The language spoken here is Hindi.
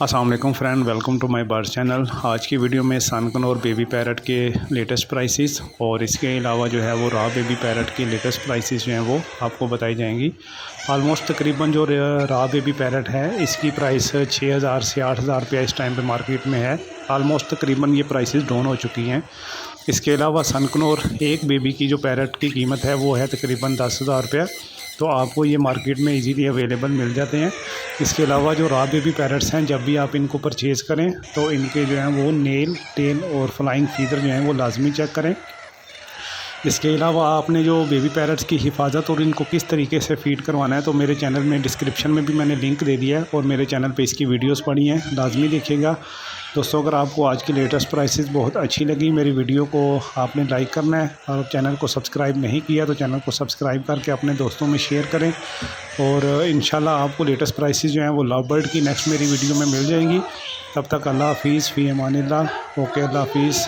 अस्सलाम वालेकुम friend, welcome to my birds channel. आज की वीडियो में सनकन और बेबी पैरट के लेटेस्ट प्राइसेस और इसके अलावा जो है वो रॉ बेबी पैरट की लेटेस्ट प्राइसेस जो हैं वो आपको बताई जाएंगी। ऑलमोस्ट तकरीबन जो रॉ बेबी पैरट है इसकी प्राइस 6000 से 8000 रुपया इस टाइम पे मार्केट में है। ऑलमोस्ट तकरीबन ये प्राइसेस डाउन हो चुकी हैं। इसके अलावा सनकन और एक बेबी की जो पैरट की कीमत है वो है तकरीबन 10,000 रुपया। तो आपको ये मार्केट में इजीली अवेलेबल मिल जाते हैं। इसके अलावा जो रॉ बेबी पैरट्स हैं, जब भी आप इनको परचेज़ करें तो इनके जो हैं वो नेल, टेल और फ्लाइंग फीदर जो हैं वो लाजमी चेक करें। इसके अलावा आपने जो बेबी पैरट्स की हिफाजत और इनको किस तरीके से फ़ीड करवाना है तो मेरे चैनल में डिस्क्रिप्शन में भी मैंने लिंक दे दिया है और मेरे चैनल पे इसकी वीडियोस पड़ी हैं, लाजमी देखिएगा। दोस्तों, अगर आपको आज की लेटेस्ट प्राइसेस बहुत अच्छी लगी, मेरी वीडियो को आपने लाइक करना है और चैनल को सब्सक्राइब नहीं किया तो चैनल को सब्सक्राइब करके अपने दोस्तों में शेयर करें। और इंशाल्लाह आपको लेटेस्ट प्राइसेस जो हैं वो लव बर्ड की नेक्स्ट मेरी वीडियो में मिल जाएंगी। तब तक अल्लाह हाफिज़, फ़ी अमानिल्लाह। ओके, अल्लाह हाफिज़।